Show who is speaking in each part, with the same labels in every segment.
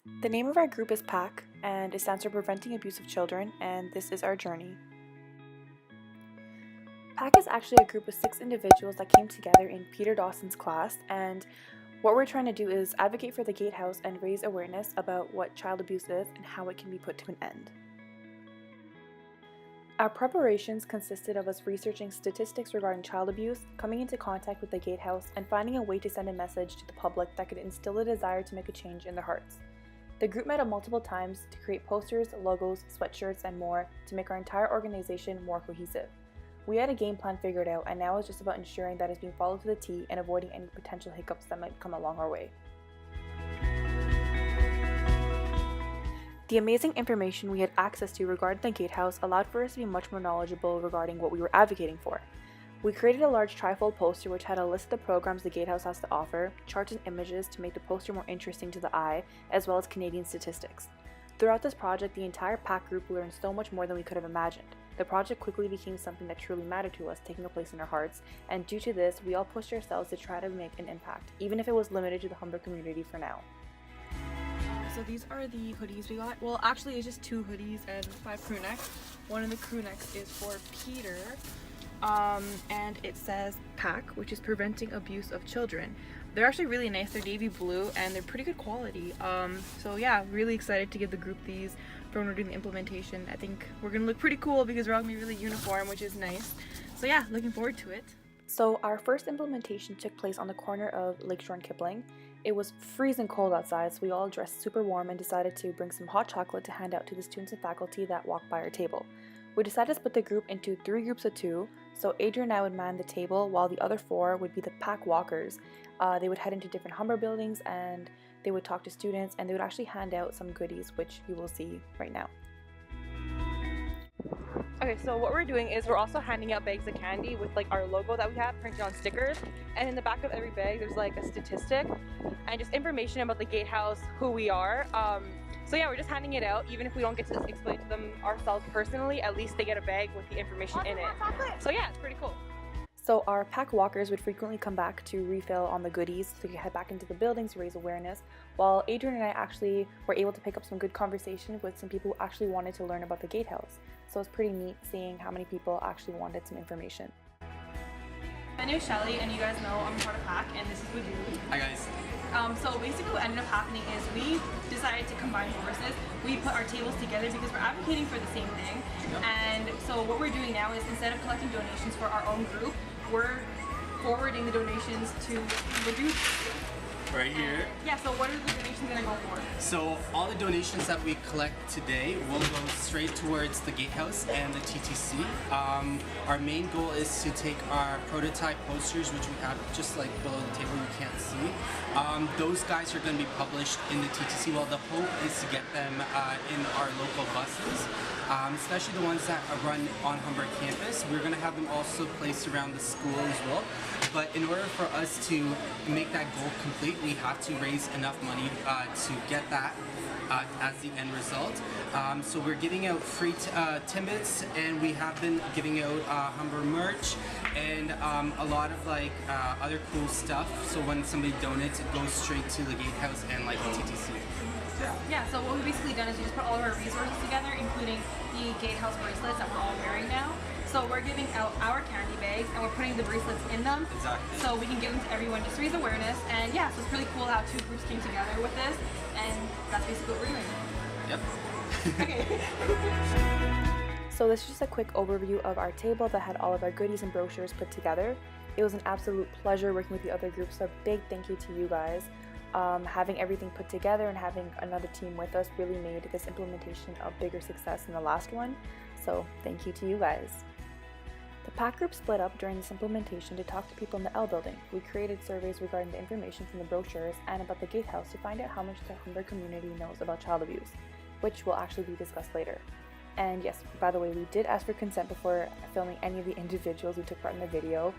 Speaker 1: The name of our group is PAC, and it stands for Preventing Abuse of Children, and this is our journey. PAC is actually a group of 6 individuals that came together in Peter Dawson's class, and what we're trying to do is advocate for the gatehouse and raise awareness about what child abuse is and how it can be put to an end. Our preparations consisted of us researching statistics regarding child abuse, coming into contact with the gatehouse, and finding a way to send a message to the public that could instill a desire to make a change in their hearts. The group met up multiple times to create posters, logos, sweatshirts, and more to make our entire organization more cohesive. We had a game plan figured out, and now it's just about ensuring that it's being followed to the T and avoiding any potential hiccups that might come along our way. The amazing information we had access to regarding the gatehouse allowed for us to be much more knowledgeable regarding what we were advocating for. We created a large trifold poster which had a list of the programs the gatehouse has to offer, charts and images to make the poster more interesting to the eye, as well as Canadian statistics. Throughout this project, the entire PAC group learned so much more than we could have imagined. The project quickly became something that truly mattered to us, taking a place in our hearts, and due to this, we all pushed ourselves to try to make an impact, even if it was limited to the Humber community for now.
Speaker 2: So these are the hoodies we got. Well, actually it's just 2 hoodies and 5 crew necks. One of the crew necks is for Peter, and it says PAC, which is Preventing Abuse of Children. They're actually really nice. They're navy blue and they're pretty good quality. So yeah, really excited to give the group these for when we're doing the implementation. I think we're gonna look pretty cool because we're all gonna be really uniform, which is nice. So yeah, looking forward to it.
Speaker 1: So our first implementation took place on the corner of Lakeshore and Kipling. It was freezing cold outside, so we all dressed super warm and decided to bring some hot chocolate to hand out to the students and faculty that walked by our table. We decided to split the group into 3 groups of 2, so Adrian and I would man the table while the other 4 would be the PAC walkers. They would head into different Humber buildings and they would talk to students and they would actually hand out some goodies, which you will see right now.
Speaker 2: Okay, so what we're doing is we're also handing out bags of candy with like our logo that we have printed on stickers, and in the back of every bag there's like a statistic and just information about the gatehouse, who we are. So yeah, we're just handing it out. Even if we don't get to explain to them ourselves personally, at least they get a bag with the information in it. So yeah, it's pretty cool.
Speaker 1: So our PAC walkers would frequently come back to refill on the goodies so we could head back into the buildings to raise awareness, while Adrian and I actually were able to pick up some good conversation with some people who actually wanted to learn about the gatehouse. So it's pretty neat seeing how many people actually wanted some information.
Speaker 2: My name is Shelly, and you guys know I'm part of PAC, and this is Wadu.
Speaker 3: Hi guys.
Speaker 2: So basically what ended up happening is we decided to combine forces. We put our tables together because we're advocating for the same thing.
Speaker 3: Yep.
Speaker 2: And so what we're doing now is instead of collecting donations for our own group, we're forwarding the donations to Wadu.
Speaker 3: Right here.
Speaker 2: Yeah, so what are the donations going to go for?
Speaker 3: So all the donations that we collect today will go straight towards the gatehouse and the TTC. Our main goal is to take our prototype posters, which we have just like below the table, you can't see. Those guys are going to be published in the TTC. Well, the hope is to get them in our local buses, especially the ones that are run on Humber campus. We're going to have them also placed around the school as well. But in order for us to make that goal complete, we have to raise enough money to get that as the end result. So we're giving out free Timbits, and we have been giving out Humber merch and a lot of like other cool stuff. So when somebody donates, it goes straight to the gatehouse and like the TTC.
Speaker 2: Yeah, so what we've basically done is we just put all of our resources together, including the gatehouse bracelets that we're all wearing now. So we're giving out our candy bags and we're putting the bracelets in them.
Speaker 3: Exactly.
Speaker 2: So we can give them to everyone just to raise awareness. And yeah, so it's really cool how 2 groups came together with this, and that's basically what we're doing.
Speaker 3: Yep.
Speaker 2: Okay.
Speaker 1: So this is just a quick overview of our table that had all of our goodies and brochures put together. It was an absolute pleasure working with the other groups, so a big thank you to you guys. Having everything put together and having another team with us really made this implementation a bigger success than the last one, so thank you to you guys. The PAC group split up during this implementation to talk to people in the L building. We created surveys regarding the information from the brochures and about the gatehouse to find out how much the Humber community knows about child abuse, which will actually be discussed later. And yes, by the way, we did ask for consent before filming any of the individuals who took part in the video.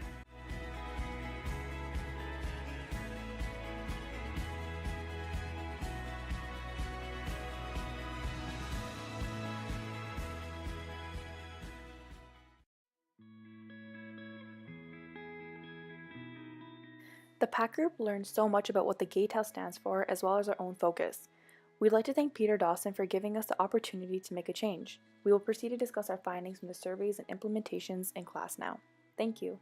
Speaker 1: The PAC group learned so much about what the gatehouse stands for, as well as our own focus. We'd like to thank Peter Dawson for giving us the opportunity to make a change. We will proceed to discuss our findings from the surveys and implementations in class now. Thank you.